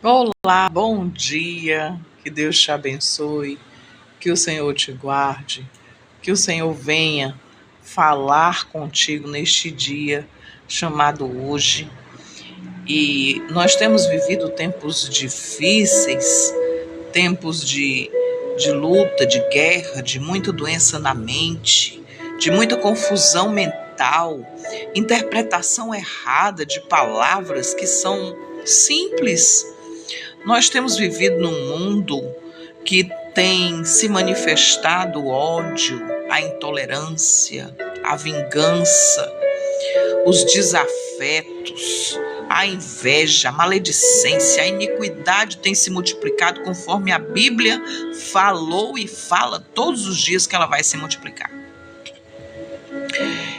Olá, bom dia, que Deus te abençoe, que o Senhor te guarde, que o Senhor venha falar contigo neste dia chamado hoje. E nós temos vivido tempos difíceis, tempos de luta, de guerra, de muita doença na mente, de muita confusão mental, interpretação errada de palavras que são simples. Nós temos vivido num mundo que tem se manifestado o ódio, a intolerância, a vingança, os desafetos, a inveja, a maledicência, a iniquidade tem se multiplicado conforme a Bíblia falou e fala todos os dias que ela vai se multiplicar.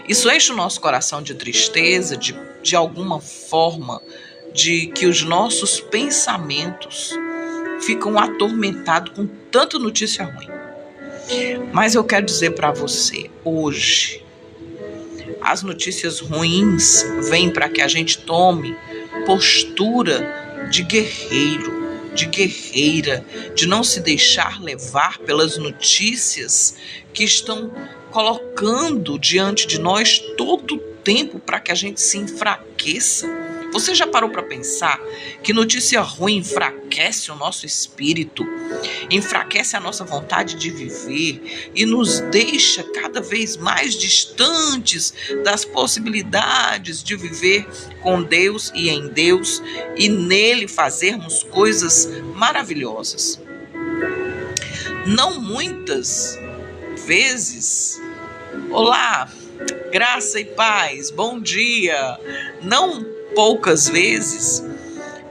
Isso enche o nosso coração de tristeza, de alguma forma, de que os nossos pensamentos ficam atormentados com tanta notícia ruim. Mas eu quero dizer para você, hoje, as notícias ruins vêm para que a gente tome postura de guerreiro, de guerreira, de não se deixar levar pelas notícias que estão colocando diante de nós todo o tempo para que a gente se enfraqueça. Você já parou para pensar que notícia ruim enfraquece o nosso espírito, enfraquece a nossa vontade de viver e nos deixa cada vez mais distantes das possibilidades de viver com Deus e em Deus e nele fazermos coisas maravilhosas? Não muitas vezes. Olá, graça e paz, bom dia. Não poucas vezes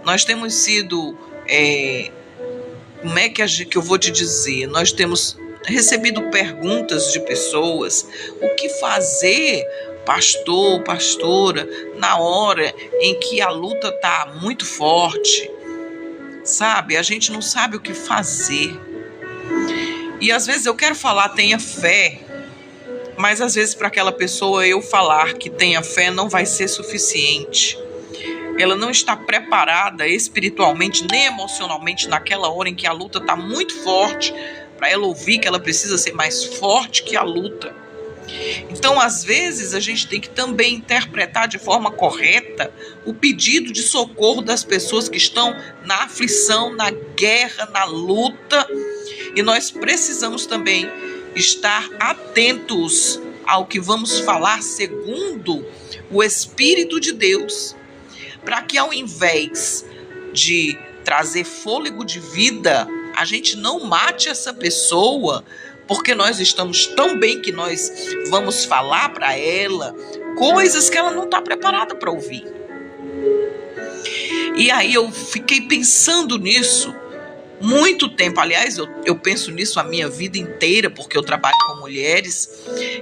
nós temos sido, como é que eu vou te dizer? Nós temos recebido perguntas de pessoas: o que fazer, pastor, pastora, na hora em que a luta está muito forte? Sabe, a gente não sabe o que fazer. E às vezes eu quero falar, tenha fé, mas às vezes para aquela pessoa eu falar que tenha fé não vai ser suficiente. Ela não está preparada espiritualmente nem emocionalmente naquela hora em que a luta está muito forte, para ela ouvir que ela precisa ser mais forte que a luta. Então, às vezes, a gente tem que também interpretar de forma correta o pedido de socorro das pessoas que estão na aflição, na guerra, na luta. E nós precisamos também estar atentos ao que vamos falar segundo o Espírito de Deus, para que ao invés de trazer fôlego de vida, a gente não mate essa pessoa, porque nós estamos tão bem que nós vamos falar para ela coisas que ela não está preparada para ouvir. E aí eu fiquei pensando nisso muito tempo. Aliás, eu penso nisso a minha vida inteira, porque eu trabalho com mulheres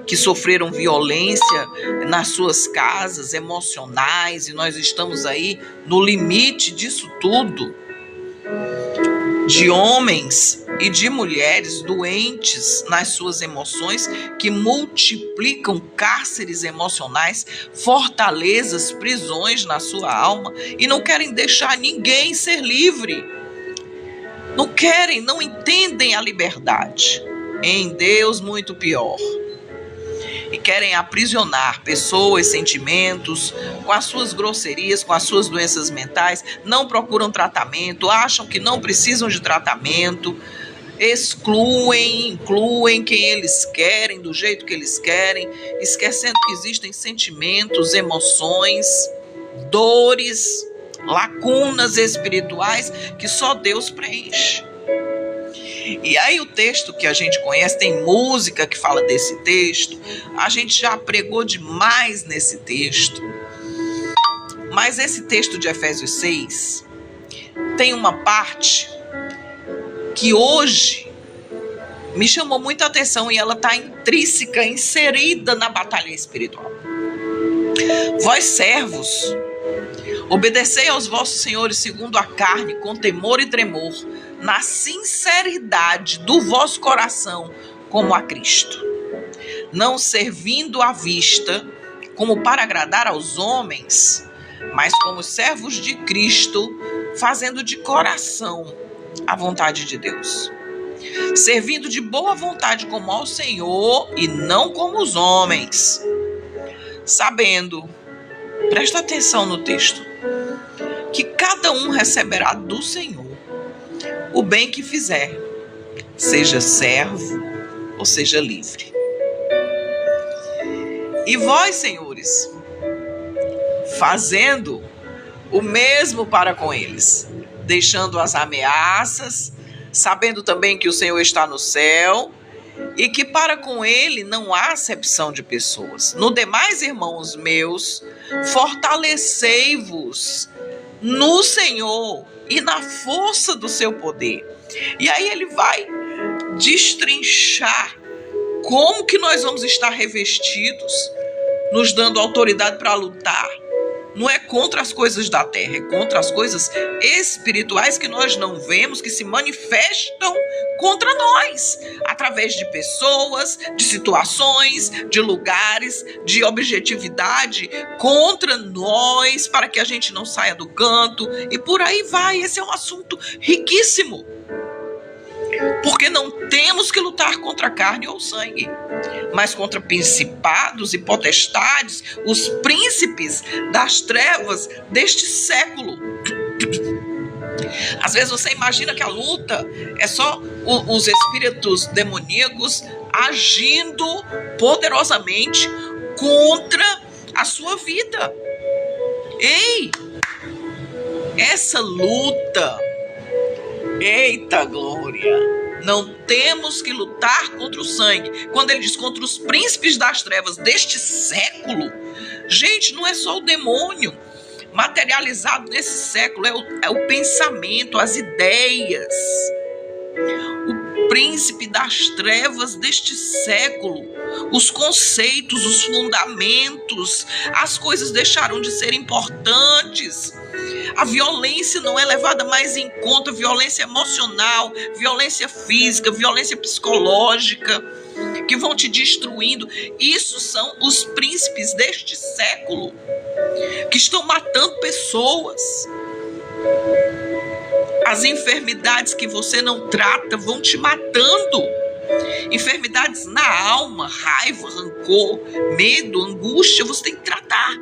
que sofreram violência nas suas casas, emocionais, e nós estamos aí no limite disso tudo. De homens e de mulheres doentes nas suas emoções, que multiplicam cárceres emocionais, fortalezas, prisões na sua alma, e não querem deixar ninguém ser livre. Não querem, não entendem a liberdade. Em Deus, muito pior. E querem aprisionar pessoas, sentimentos, com as suas grosserias, com as suas doenças mentais, não procuram tratamento, acham que não precisam de tratamento, incluem quem eles querem, do jeito que eles querem, esquecendo que existem sentimentos, emoções, dores, lacunas espirituais que só Deus preenche. E aí o texto que a gente conhece, tem música que fala desse texto, a gente já pregou demais nesse texto. Mas esse texto de Efésios 6 tem uma parte que hoje me chamou muita atenção e ela está intrínseca, inserida na batalha espiritual. Vós servos, obedecei aos vossos senhores segundo a carne, com temor e tremor, na sinceridade do vosso coração, como a Cristo, não servindo à vista, como para agradar aos homens, mas como servos de Cristo, fazendo de coração a vontade de Deus, servindo de boa vontade como ao Senhor e não como os homens, sabendo, presta atenção no texto, que cada um receberá do Senhor o bem que fizer, seja servo ou seja livre. E vós, senhores, fazendo o mesmo para com eles, deixando as ameaças, sabendo também que o Senhor está no céu e que para com ele não há acepção de pessoas. No demais, irmãos meus, fortalecei-vos no Senhor e na força do seu poder. E aí ele vai destrinchar como que nós vamos estar revestidos, nos dando autoridade para lutar. Não é contra as coisas da terra, é contra as coisas espirituais que nós não vemos, que se manifestam contra nós, através de pessoas, de situações, de lugares, de objetividade contra nós, para que a gente não saia do canto, e por aí vai. Esse é um assunto riquíssimo, porque não temos que lutar contra a carne ou sangue, mas contra principados e potestades, os príncipes das trevas deste século. Às vezes você imagina que a luta é só os espíritos demoníacos agindo poderosamente contra a sua vida. Ei, essa luta, eita glória! Não temos que lutar contra o sangue. Quando ele diz contra os príncipes das trevas deste século, gente, não é só o demônio materializado nesse século, é o pensamento, as ideias. O príncipe das trevas deste século, os conceitos, os fundamentos, as coisas deixaram de ser importantes. A violência não é levada mais em conta, violência emocional, violência física, violência psicológica, que vão te destruindo. Isso são os príncipes deste século, que estão matando pessoas. As enfermidades que você não trata vão te matando. Enfermidades na alma, raiva, rancor, medo, angústia, você tem que tratar.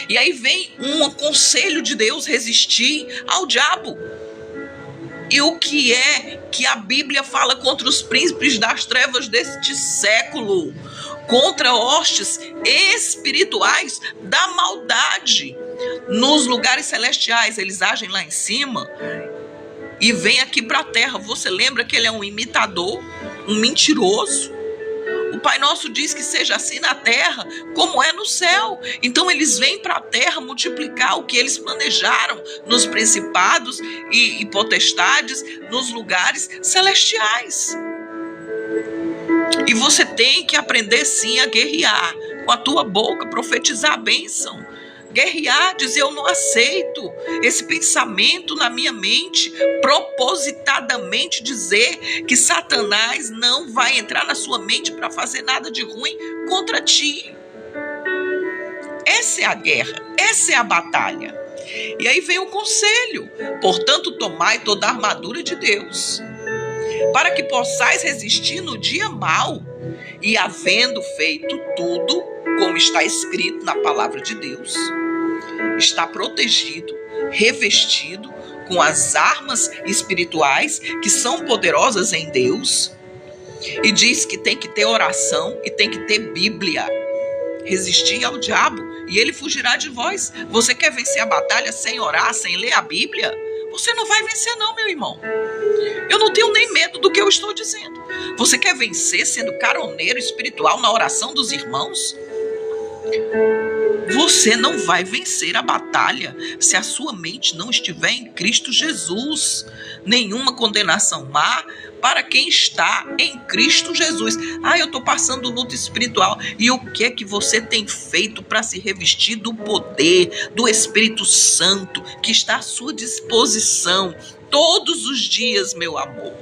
E aí vem um conselho de Deus: resistir ao diabo. E o que é que a Bíblia fala contra os príncipes das trevas deste século? Contra hostes espirituais da maldade. Nos lugares celestiais, eles agem lá em cima e vêm aqui para a terra. Você lembra que ele é um imitador, um mentiroso? O Pai Nosso diz que seja assim na terra como é no céu. Então eles vêm para a terra multiplicar o que eles planejaram nos principados e potestades, nos lugares celestiais. E você tem que aprender sim a guerrear, com a tua boca profetizar a bênção. Guerrear, dizer: eu não aceito esse pensamento na minha mente, propositadamente dizer que Satanás não vai entrar na sua mente para fazer nada de ruim contra ti. Essa é a guerra, essa é a batalha. E aí vem o conselho: portanto, tomai toda a armadura de Deus, para que possais resistir no dia mau, e havendo feito tudo, como está escrito na palavra de Deus, está protegido, revestido com as armas espirituais que são poderosas em Deus. E diz que tem que ter oração e tem que ter Bíblia. Resistir ao diabo e ele fugirá de vós. Você quer vencer a batalha sem orar, sem ler a Bíblia? Você não vai vencer não, meu irmão. Eu não tenho nem medo do que eu estou dizendo. Você quer vencer sendo caroneiro espiritual na oração dos irmãos? Você não vai vencer a batalha se a sua mente não estiver em Cristo Jesus. Nenhuma condenação há para quem está em Cristo Jesus. Eu estou passando luta espiritual. E o que é que você tem feito para se revestir do poder do Espírito Santo que está à sua disposição todos os dias, meu amor?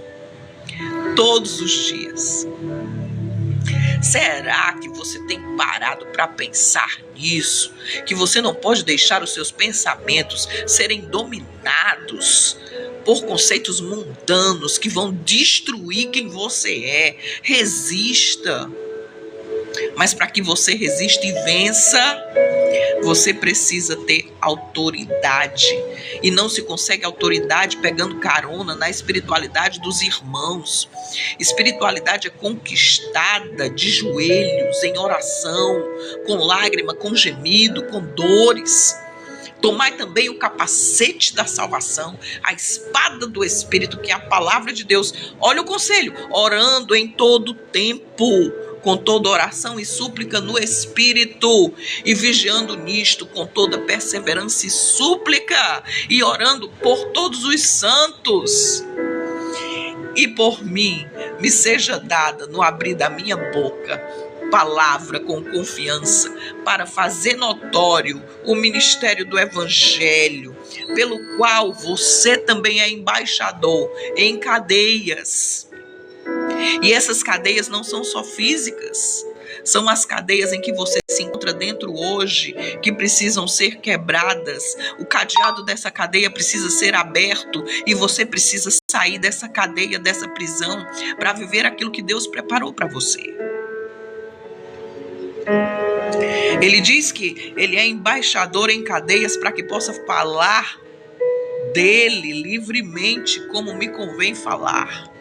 Todos os dias. Será que você tem parado para pensar nisso? Que você não pode deixar os seus pensamentos serem dominados por conceitos mundanos que vão destruir quem você é. Resista. Mas para que você resista e vença, você precisa ter autoridade. E não se consegue autoridade pegando carona na espiritualidade dos irmãos. Espiritualidade é conquistada de joelhos, em oração, com lágrima, com gemido, com dores. Tomai também o capacete da salvação, a espada do Espírito, que é a palavra de Deus. Olha o conselho: orando em todo tempo, com toda oração e súplica no Espírito, e vigiando nisto com toda perseverança e súplica, e orando por todos os santos. E por mim, me seja dada no abrir da minha boca palavra com confiança, para fazer notório o ministério do Evangelho, pelo qual você também é embaixador em cadeias. E essas cadeias não são só físicas, são as cadeias em que você se encontra dentro hoje, que precisam ser quebradas. O cadeado dessa cadeia precisa ser aberto e você precisa sair dessa cadeia, dessa prisão, para viver aquilo que Deus preparou para você. Ele diz que ele é embaixador em cadeias para que possa falar dele livremente, como me convém falar.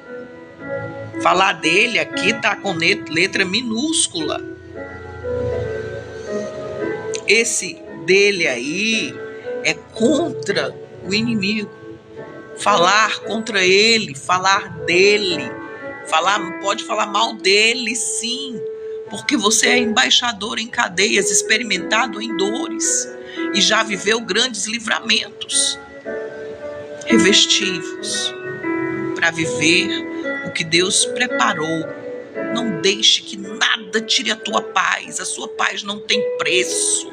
Falar dele aqui está com letra minúscula. Esse dele aí é contra o inimigo. Falar contra ele, falar dele. Pode falar mal dele, sim. Porque você é embaixador em cadeias, experimentado em dores e já viveu grandes livramentos. Revestivos para viver o que Deus preparou. Não deixe que nada tire a tua paz. A sua paz não tem preço.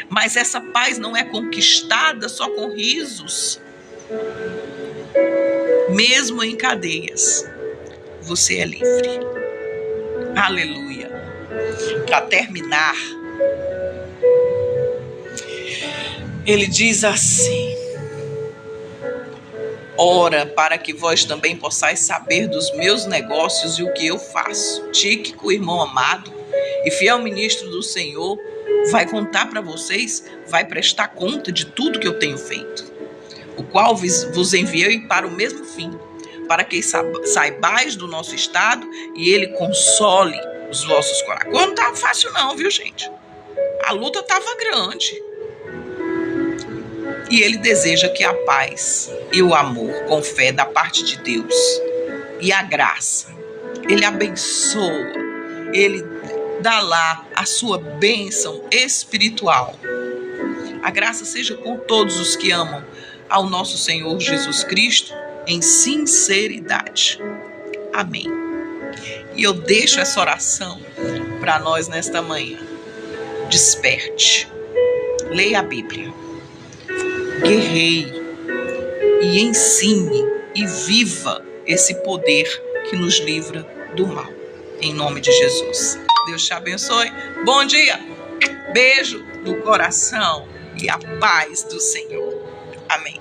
Mas essa paz não é conquistada só com risos. Mesmo em cadeias, você é livre. Aleluia. Para terminar, ele diz assim: ora, para que vós também possais saber dos meus negócios e o que eu faço. Tíquico, irmão amado e fiel ministro do Senhor, vai contar para vocês, vai prestar conta de tudo que eu tenho feito, o qual vos enviei para o mesmo fim, para que saibais do nosso estado e ele console os vossos corações. Não estava fácil não, viu, gente? A luta estava grande. E ele deseja que a paz e o amor com fé da parte de Deus e a graça, ele abençoa, ele dá lá a sua bênção espiritual. A graça seja com todos os que amam ao nosso Senhor Jesus Cristo em sinceridade. Amém. E eu deixo essa oração para nós nesta manhã. Desperte, leia a Bíblia, guerreie e ensine e viva esse poder que nos livra do mal. Em nome de Jesus. Deus te abençoe. Bom dia. Beijo do coração e a paz do Senhor. Amém.